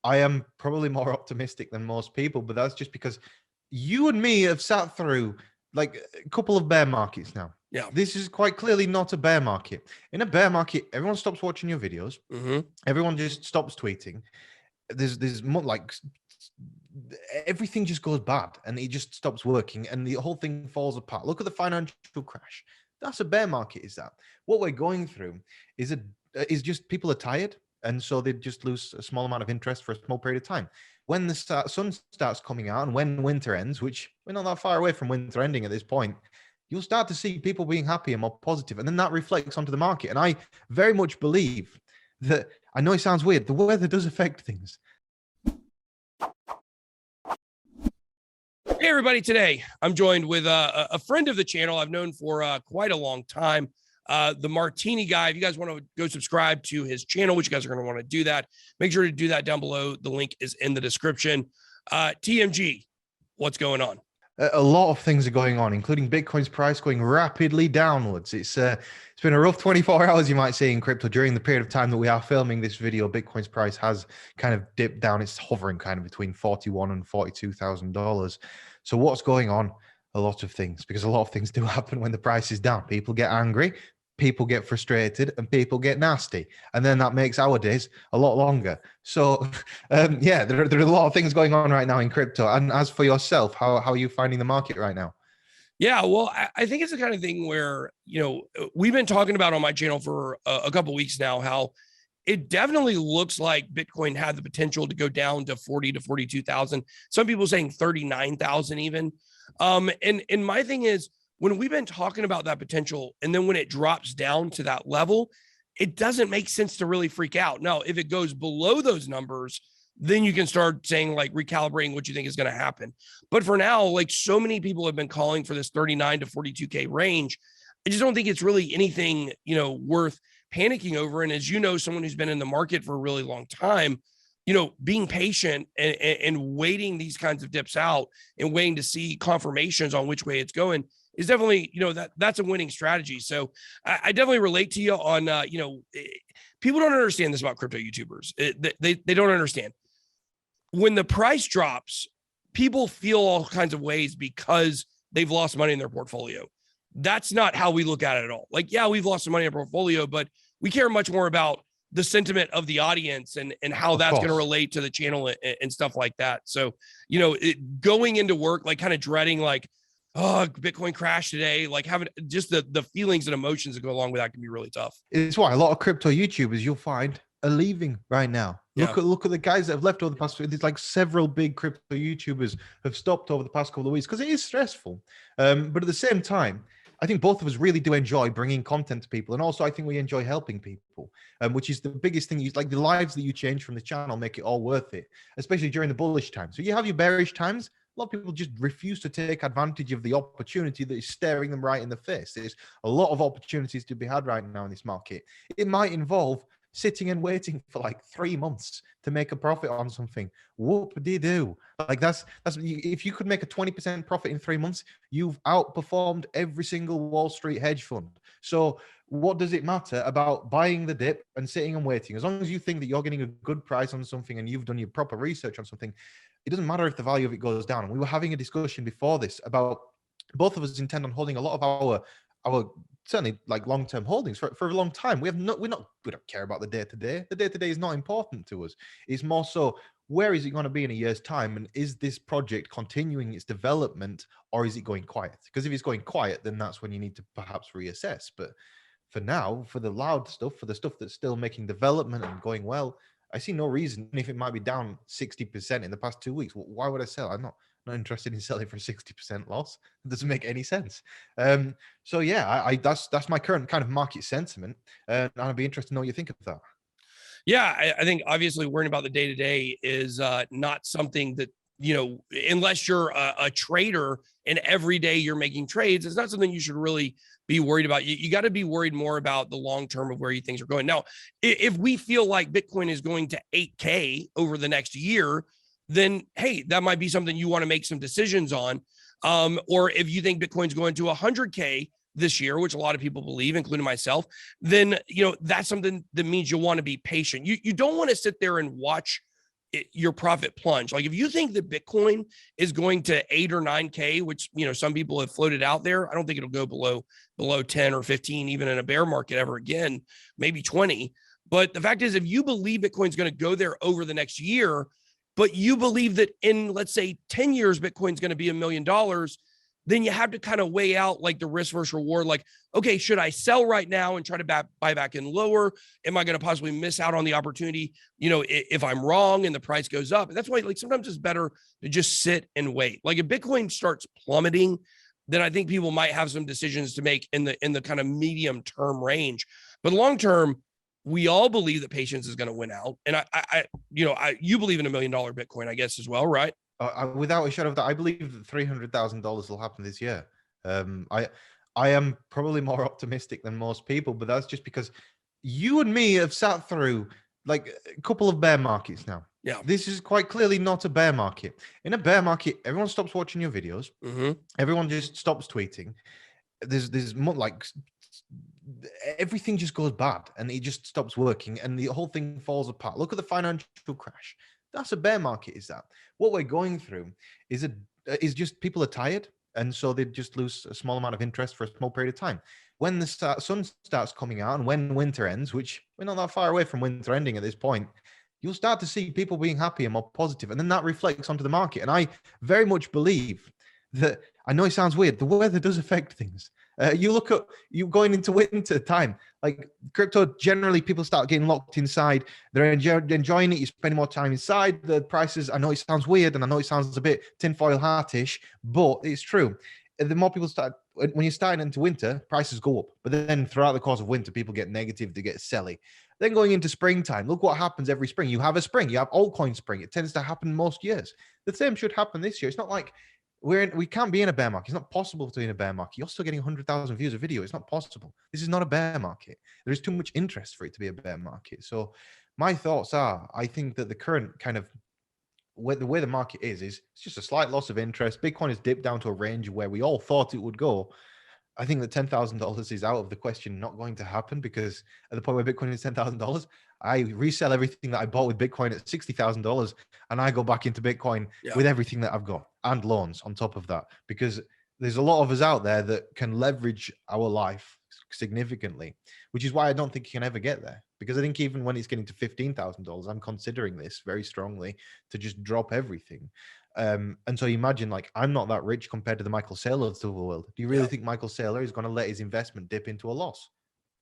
I am probably more optimistic than most people, but that's just because you and me have sat through like a couple of bear markets now. Yeah. This is quite clearly not a bear market. In a bear market, everyone stops watching your videos. Everyone just stops tweeting. There's more like everything just goes bad and it just stops working and the whole thing falls apart. Look at the financial crash. That's a bear market, is that? What we're going through is just people are tired, and so they just lose a small amount of interest for a small period of time. When the sun starts coming out and when winter ends, which we're not that far away from winter ending at this point, you'll start to see people being happy and more positive, and then that reflects onto the market. And I very much believe that, I know it sounds weird, the weather does affect things. Hey, everybody. Today, I'm joined with a friend of the channel I've known for quite a long time, the Martini Guy. If you guys want to go subscribe to his channel, which you guys are going to want to do that, make sure to do that down below. The link is in the description. TMG, what's going on? A lot of things are going on, including Bitcoin's price going rapidly downwards. It's been a rough 24 hours, you might say, in crypto. During the period of time that we are filming this video, Bitcoin's price has kind of dipped down. It's hovering kind of between $41,000 and $42,000. So what's going on? A lot of things, because a lot of things do happen when the price is down. People get angry, people get frustrated, and people get nasty, and then that makes our days a lot longer. So yeah, there are a lot of things going on right now in crypto. And as for yourself, how are you finding the market right now? Yeah, well, I think it's the kind of thing where, we've been talking about on my channel for a couple of weeks now, how it definitely looks like Bitcoin had the potential to go down to 40 to 42,000. Some people saying 39,000 even. And my thing is, when we've been talking about that potential, and then when it drops down to that level, it doesn't make sense to really freak out. Now, if it goes below those numbers, then you can start saying, like, recalibrating what you think is going to happen. But for now, like, so many people have been calling for this 39 to 42K range. I just don't think it's really anything, worth panicking over. And as you know, someone who's been in the market for a really long time, being patient and waiting these kinds of dips out and waiting to see confirmations on which way it's going is definitely, that's a winning strategy. So I definitely relate to you on, people don't understand this about crypto YouTubers. They don't understand. When the price drops, people feel all kinds of ways because they've lost money in their portfolio. That's not how we look at it at all. Like, yeah, we've lost some money in our portfolio, but we care much more about the sentiment of the audience and how that's going to relate to the channel and stuff like that. So, going into work, like kind of dreading, like, oh, Bitcoin crashed today, like having just the feelings and emotions that go along with that can be really tough. It's why a lot of crypto YouTubers you'll find are leaving right now. Yeah. Look at the guys that have left over the past. There's like several big crypto YouTubers have stopped over the past couple of weeks because it is stressful. But at the same time, I think both of us really do enjoy bringing content to people, and also I think we enjoy helping people, which is the biggest thing. Like the lives that you change from the channel make it all worth it, especially during the bullish times. So you have your bearish times. A lot of people just refuse to take advantage of the opportunity that is staring them right in the face. There's a lot of opportunities to be had right now in this market. It might involve sitting and waiting for like 3 months to make a profit on something. Whoop-de-doo. Like that's if you could make a 20% profit in 3 months, you've outperformed every single Wall Street hedge fund. So what does it matter about buying the dip and sitting and waiting? As long as you think that you're getting a good price on something and you've done your proper research on something, it doesn't matter if the value of it goes down. And we were having a discussion before this about both of us intend on holding a lot of our certainly like long-term holdings for a long time. We don't care about the day-to-day. The day-to-day is not important to us. It's more so, where is it going to be in a year's time? And is this project continuing its development, or is it going quiet? Because if it's going quiet, then that's when you need to perhaps reassess. But for now, for the loud stuff, for the stuff that's still making development and going well, I see no reason. If it might be down 60% in the past 2 weeks, why would I sell? I'm not interested in selling for a 60% loss. It doesn't make any sense. So yeah, that's my current kind of market sentiment, and I'd be interested to know what you think of that. Yeah, I think obviously worrying about the day-to-day is not something that, unless you're a trader and every day you're making trades, it's not something you should really be worried about. You got to be worried more about the long term of where you things are going. Now, if we feel like Bitcoin is going to 8K over the next year, then hey, that might be something you want to make some decisions on. Or if you think Bitcoin's going to 100K this year, which a lot of people believe, including myself, then that's something that means you'll want to be patient. You don't want to sit there and watch your profit plunge. Like if you think that Bitcoin is going to 8 or 9K, which, some people have floated out there, I don't think it'll go below 10 or 15, even in a bear market ever again, maybe 20. But the fact is, if you believe Bitcoin's going to go there over the next year, but you believe that in, let's say, 10 years, Bitcoin's going to be $1 million, then you have to kind of weigh out like the risk versus reward. Like, okay, should I sell right now and try to buy back in lower? Am I going to possibly miss out on the opportunity, if I'm wrong and the price goes up? And that's why, like, sometimes it's better to just sit and wait. Like if Bitcoin starts plummeting, then I think people might have some decisions to make in the kind of medium term range. But long term, we all believe that patience is going to win out. And you believe in $1 million Bitcoin, I guess, as well, right? Without a shadow of doubt, I believe that $300,000 will happen this year. I am probably more optimistic than most people, but that's just because you and me have sat through like a couple of bear markets now. Yeah. This is quite clearly not a bear market. In a bear market, everyone stops watching your videos. Mm-hmm. Everyone just stops tweeting. There's more like everything just goes bad and it just stops working and the whole thing falls apart. Look at the financial crash. That's a bear market, is that? What we're going through is just people are tired, and so they just lose a small amount of interest for a small period of time. When the sun starts coming out and when winter ends, which we're not that far away from winter ending at this point, you'll start to see people being happy and more positive, and then that reflects onto the market. And I very much believe that, I know it sounds weird, the weather does affect things. You look at you going into winter time, like crypto, generally people start getting locked inside. They're enjoying it. You're spending more time inside. The prices, I know it sounds weird and I know it sounds a bit tinfoil hat-ish, but it's true. The more people start, when you're starting into winter, prices go up. But then throughout the course of winter, people get negative, they get selly. Then going into springtime, look what happens every spring. You have a spring, you have altcoin spring. It tends to happen most years. The same should happen this year. It's not like we can't be in a bear market. It's not possible to be in a bear market. You're still getting 100,000 views a video. It's not possible. This is not a bear market. There is too much interest for it to be a bear market. So my thoughts are, I think that the current kind of the way the market is it's just a slight loss of interest. Bitcoin has dipped down to a range where we all thought it would go. I think that $10,000 is out of the question, not going to happen, because at the point where Bitcoin is $10,000, I resell everything that I bought with Bitcoin at $60,000 and I go back into Bitcoin with everything that I've got and loans on top of that, because there's a lot of us out there that can leverage our life significantly, which is why I don't think you can ever get there. Because I think even when it's getting to $15,000, I'm considering this very strongly to just drop everything. And so you imagine, like, I'm not that rich compared to the Michael Saylors of the world. Do you really think Michael Saylor is going to let his investment dip into a loss?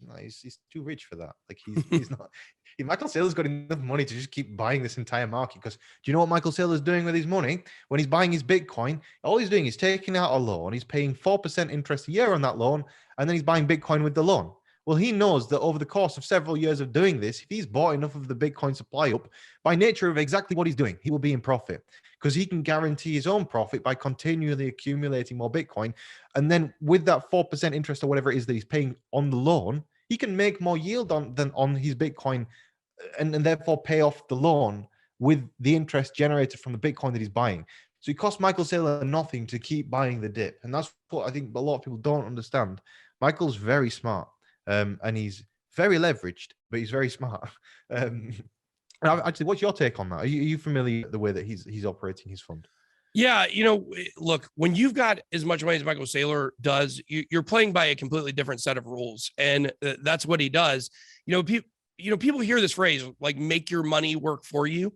No, he's too rich for that. Like he's not. Michael Saylor's got enough money to just keep buying this entire market. Because do you know what Michael Saylor's doing with his money? When he's buying his Bitcoin, all he's doing is taking out a loan. He's paying 4% interest a year on that loan, and then he's buying Bitcoin with the loan. Well, he knows that over the course of several years of doing this, if he's bought enough of the Bitcoin supply up, by nature of exactly what he's doing, he will be in profit, because he can guarantee his own profit by continually accumulating more Bitcoin. And then with that 4% interest or whatever it is that he's paying on the loan, he can make more yield than on his Bitcoin, and therefore pay off the loan with the interest generated from the Bitcoin that he's buying. So it costs Michael Saylor nothing to keep buying the dip. And that's what I think a lot of people don't understand. Michael's very smart. And he's very leveraged, but he's very smart. Actually, what's your take on that? Are you familiar with the way that he's operating his fund? Yeah, look, when you've got as much money as Michael Saylor does, you're playing by a completely different set of rules, and that's what he does. People hear this phrase, like, make your money work for you.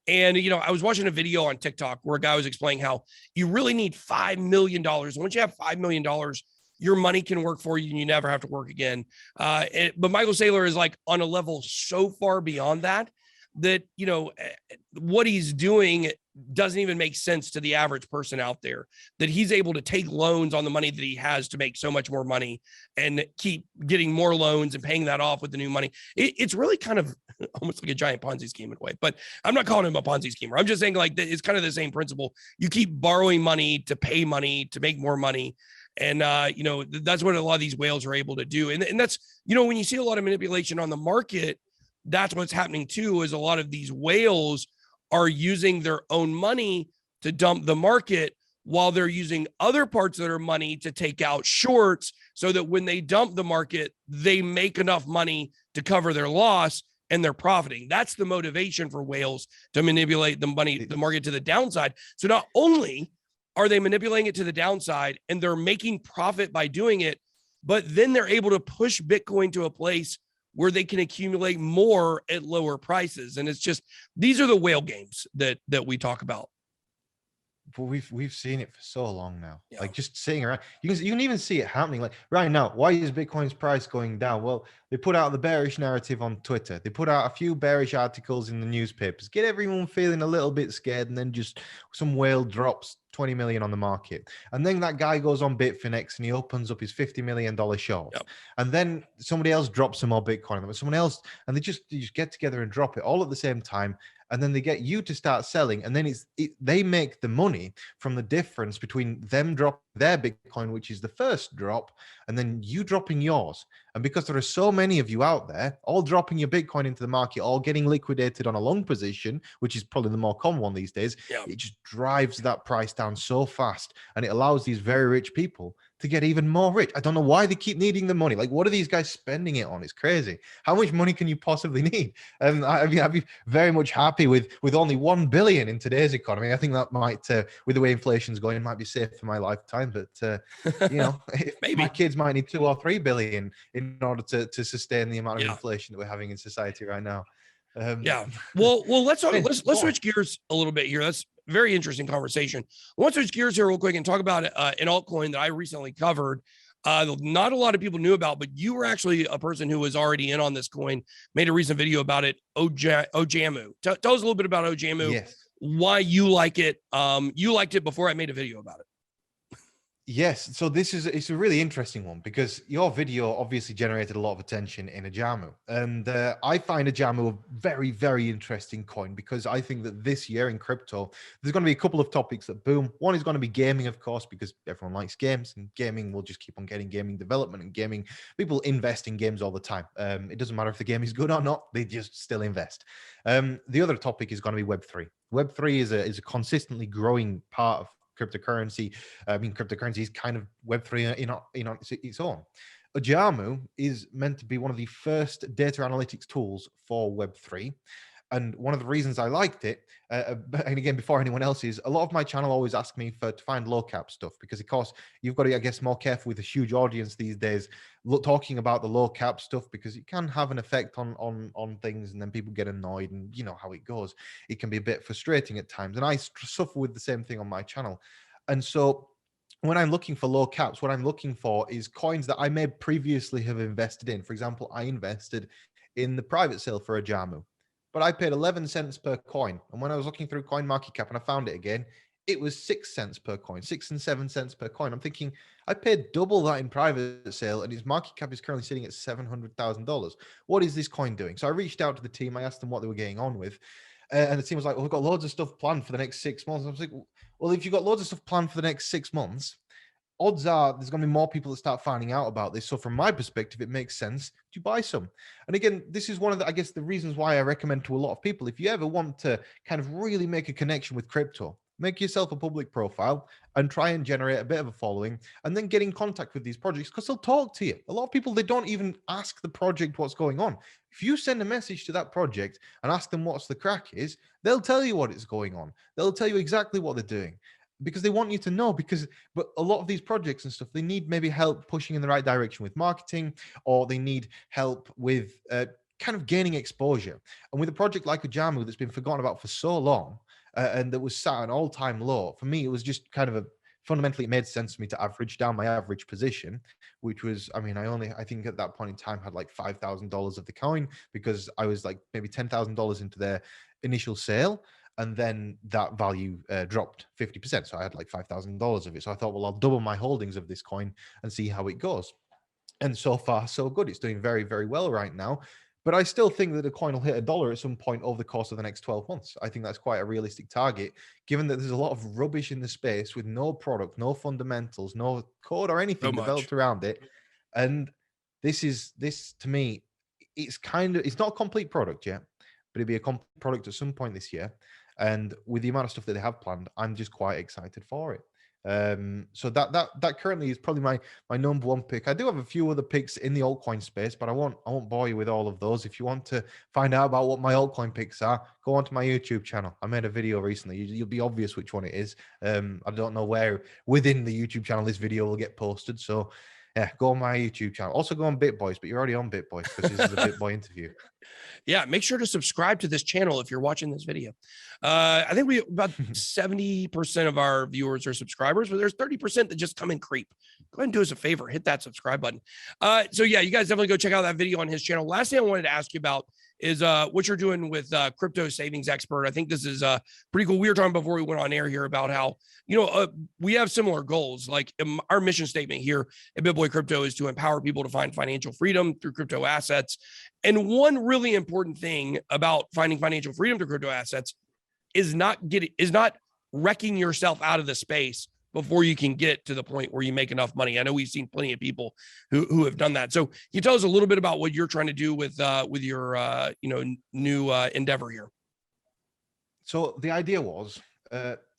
And, I was watching a video on TikTok where a guy was explaining how you really need $5 million. Once you have $5 million, your money can work for you and you never have to work again. But Michael Saylor is like on a level so far beyond that, what he's doing doesn't even make sense to the average person out there, that he's able to take loans on the money that he has to make so much more money and keep getting more loans and paying that off with the new money. It's really kind of almost like a giant Ponzi scheme in a way, but I'm not calling him a Ponzi schemer. I'm just saying, like, it's kind of the same principle. You keep borrowing money to pay money to make more money. And, that's what a lot of these whales are able to do. And that's, when you see a lot of manipulation on the market, that's what's happening too, is a lot of these whales are using their own money to dump the market, while they're using other parts of their money to take out shorts, so that when they dump the market, they make enough money to cover their loss. and they're profiting. That's the motivation for whales to manipulate the market to the downside. So not only are they manipulating it to the downside and they're making profit by doing it, but then they're able to push Bitcoin to a place where they can accumulate more at lower prices. And it's just, these are the whale games that we talk about. But we've seen it for so long now. Yeah. Like just sitting around, you can even see it happening. Like right now, why is Bitcoin's price going down? Well, they put out the bearish narrative on Twitter. They put out a few bearish articles in the newspapers, get everyone feeling a little bit scared, and then just some whale drops 20 million on the market. And then that guy goes on Bitfinex and he opens up his $50 million short. Yep. And then somebody else drops some more Bitcoin. And someone else, and they just get together and drop it all at the same time. And then they get you to start selling, and then they make the money from the difference between them dropping their Bitcoin, which is the first drop, and then you dropping yours. And because there are so many of you out there, all dropping your Bitcoin into the market, all getting liquidated on a long position, which is probably the more common one these days, it just drives that price down so fast, and it allows these very rich people to get even more rich. I don't know why they keep needing the money. Like, what are these guys spending it on? It's crazy. How much money can you possibly need? I mean, I'd be very much happy with only 1 billion in today's economy. I think that might, with the way inflation's going, might be safe for my lifetime. But you know, maybe my kids might need 2 or 3 billion in order to sustain the amount of inflation that we're having in society right now. Well, let's switch gears a little bit here. That's a very interesting conversation. I want to switch gears here real quick and talk about an altcoin that I recently covered. Not a lot of people knew about, but you were actually a person who was already in on this coin, made a recent video about it, Ojamu. Tell us a little bit about Ojamu, yes. Why you like it. You liked it before I made a video about it. Yes, so it's a really interesting one because your video obviously generated a lot of attention in Ojamu, and I find Ojamu a very, very interesting coin because I think that this year in crypto there's going to be a couple of topics that boom. One is going to be gaming, of course, because everyone likes games, and gaming will just keep on getting gaming development and gaming. People invest in games all the time. It doesn't matter if the game is good or not; they just still invest. The other topic is going to be Web3. Web3 is a consistently growing part of cryptocurrency. I mean, cryptocurrency is kind of Web3 in its own. Ojamu is meant to be one of the first data analytics tools for Web3. And one of the reasons I liked it, and again, before anyone else, is a lot of my channel always ask me to find low cap stuff because, of course, you've got to, I guess, more careful with a huge audience these days, talking about the low cap stuff because it can have an effect on things, and then people get annoyed, and you know how it goes. It can be a bit frustrating at times, and I suffer with the same thing on my channel. And so when I'm looking for low caps, what I'm looking for is coins that I may previously have invested in. For example, I invested in the private sale for Ojamu, but I paid 11 cents per coin. And when I was looking through CoinMarketCap and I found it again, it was 6 cents per coin, 6 and 7 cents per coin. I'm thinking I paid double that in private sale, and its market cap is currently sitting at $700,000. What is this coin doing? So I reached out to the team. I asked them what they were getting on with. And the team was like, well, we've got loads of stuff planned for the next 6 months. I was like, well, if you've got loads of stuff planned for the next 6 months, odds are there's going to be more people that start finding out about this. So from my perspective, it makes sense to buy some. And again, this is one of the, I guess, the reasons why I recommend to a lot of people, if you ever want to kind of really make a connection with crypto, make yourself a public profile and try and generate a bit of a following, and then get in contact with these projects because they'll talk to you. A lot of people, they don't even ask the project what's going on. If you send a message to that project and ask them what's the crack is, they'll tell you what is going on. They'll tell you exactly what they're doing because they want you to know. But a lot of these projects and stuff, they need maybe help pushing in the right direction with marketing, or they need help with kind of gaining exposure. And with a project like Ojamu that's been forgotten about for so long, and that was sat at an all-time low, for me, it was just kind of fundamentally, it made sense for me to average down my average position, which was, I mean, I think at that point in time had like $5,000 of the coin because I was like maybe $10,000 into their initial sale. And then that value dropped 50%. So I had like $5,000 of it. So I thought, well, I'll double my holdings of this coin and see how it goes. And so far, so good. It's doing very, very well right now. But I still think that the coin will hit $1 at some point over the course of the next 12 months. I think that's quite a realistic target, given that there's a lot of rubbish in the space with no product, no fundamentals, no code or anything developed around it. And this to me, it's not a complete product yet, but it'll be a complete product at some point this year. And with the amount of stuff that they have planned, I'm just quite excited for it. So that currently is probably my number one pick. I do have a few other picks in the altcoin space, but I won't bore you with all of those. If you want to find out about what my altcoin picks are, go onto my YouTube channel. I made a video recently. You'll be obvious which one it is. I don't know where within the YouTube channel this video will get posted. So yeah, go on my YouTube channel. Also go on BitBoys, but you're already on BitBoys because this is a BitBoy interview. Yeah, make sure to subscribe to this channel if you're watching this video. I think we about 70% of our viewers are subscribers, but there's 30% that just come and creep. Go ahead and do us a favor, hit that subscribe button. So yeah, you guys definitely go check out that video on his channel. Last thing I wanted to ask you about is what you're doing with Crypto Savings Expert. I think this is pretty cool. We were talking before we went on air here about how, we have similar goals. Like our mission statement here at BitBoy Crypto is to empower people to find financial freedom through crypto assets. And one really important thing about finding financial freedom through crypto assets is not wrecking yourself out of the space before you can get to the point where you make enough money. I know we've seen plenty of people who have done that. So can you tell us a little bit about what you're trying to do with your new endeavor here? So the idea was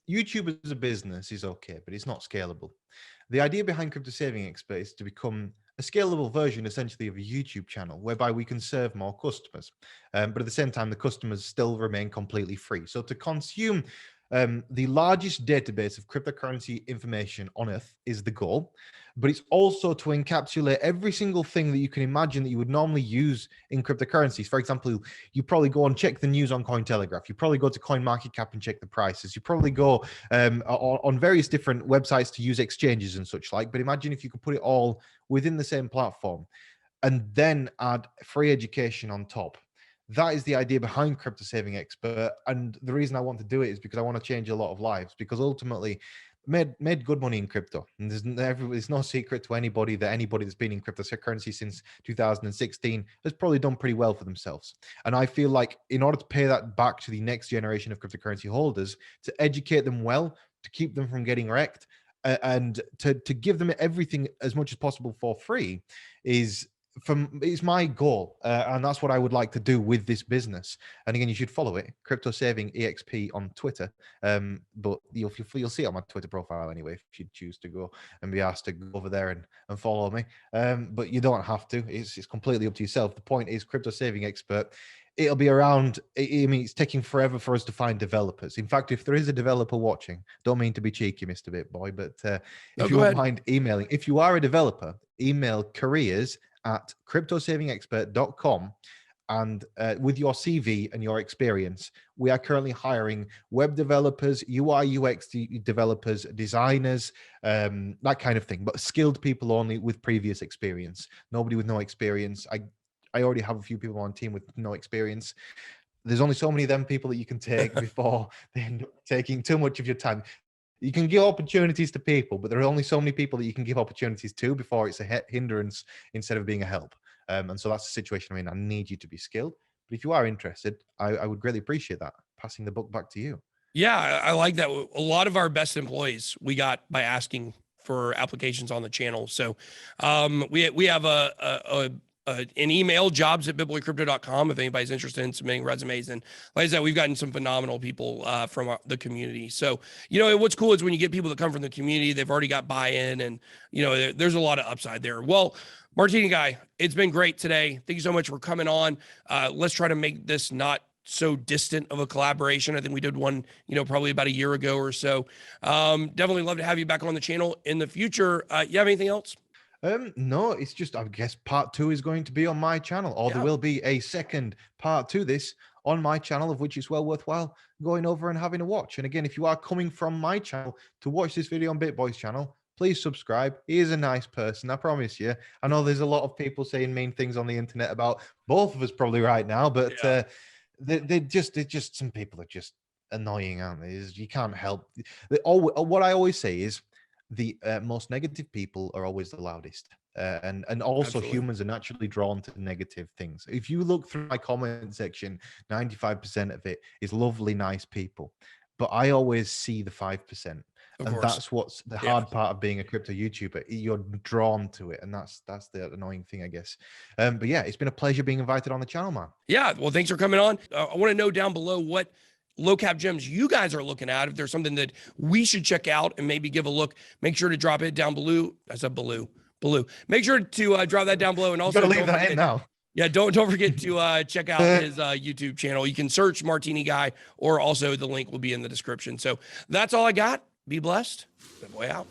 YouTube as a business is okay, but it's not scalable. The idea behind Crypto Saving Expert is to become a scalable version essentially of a YouTube channel whereby we can serve more customers. But at the same time, the customers still remain completely free. So to consume the largest database of cryptocurrency information on Earth is the goal, but it's also to encapsulate every single thing that you can imagine that you would normally use in cryptocurrencies. For example, you probably go and check the news on Cointelegraph. You probably go to CoinMarketCap and check the prices. You probably go on various different websites to use exchanges and such like. But imagine if you could put it all within the same platform and then add free education on top. That is the idea behind Crypto Saving Expert. And the reason I want to do it is because I want to change a lot of lives, because ultimately made good money in crypto. And there's no secret to anybody that anybody that's been in cryptocurrency since 2016 has probably done pretty well for themselves. And I feel like in order to pay that back to the next generation of cryptocurrency holders, to educate them well, to keep them from getting wrecked, and to give them everything as much as possible for free is my goal, and that's what I would like to do with this business. And again, you should follow it, Crypto Saving EXP on Twitter. But you'll see it on my Twitter profile anyway if you choose to go and be asked to go over there and follow me. But you don't have to. It's completely up to yourself. The point is, Crypto Saving Expert. It'll be around. I mean, it's taking forever for us to find developers. In fact, if there is a developer watching, don't mean to be cheeky, Mr. BitBoy, but if you won't mind emailing, if you are a developer, email careers@cryptosavingexpert.com. And with your CV and your experience, we are currently hiring web developers, UI, UX developers, designers, that kind of thing, but skilled people only with previous experience. Nobody with no experience. I already have a few people on team with no experience. There's only so many of them people that you can take before they end up taking too much of your time. You can give opportunities to people, but there are only so many people that you can give opportunities to before it's a hindrance instead of being a help. And so that's the situation I'm in. I need you to be skilled. But if you are interested, I would greatly appreciate that. Passing the book back to you. Yeah, I like that. A lot of our best employees we got by asking for applications on the channel. So we have an email, jobs@bitboycrypto.com, if anybody's interested in submitting resumes. And like I said, we've gotten some phenomenal people from the community. So, what's cool is when you get people that come from the community, they've already got buy-in, and, there's a lot of upside there. Well, Martini Guy, it's been great today. Thank you so much for coming on. Let's try to make this not so distant of a collaboration. I think we did one, probably about a year ago or so. Definitely love to have you back on the channel in the future. You have anything else? No, it's just, I guess part 2 is going to be on my channel, or there will be a second part to this on my channel, of which it's well worthwhile going over and having a watch. And again, if you are coming from my channel to watch this video on BitBoy's channel, please subscribe. He is a nice person, I promise you. I know there's a lot of people saying mean things on the internet about both of us probably right now, but they're just some people are just annoying, aren't they? You can't help. What I always say is, the most negative people are always the loudest, and also Absolutely. humans are naturally drawn to negative things. If you look through my comment section, 95% of it is lovely, nice people, but I always see the 5%, and that's what's the hard part of being a crypto YouTuber. You're drawn to it, and that's the annoying thing, I guess. But yeah, it's been a pleasure being invited on the channel, man. Yeah, well, thanks for coming on. I want to know down below what low cap gems you guys are looking at, if there's something that we should check out and maybe give a look, make sure to drop it down below. I said below. Make sure to drop that down below. And also, gotta leave that in now. Yeah, don't forget to check out his YouTube channel. You can search Martini Guy, or also the link will be in the description. So that's all I got. Be blessed. Good boy out.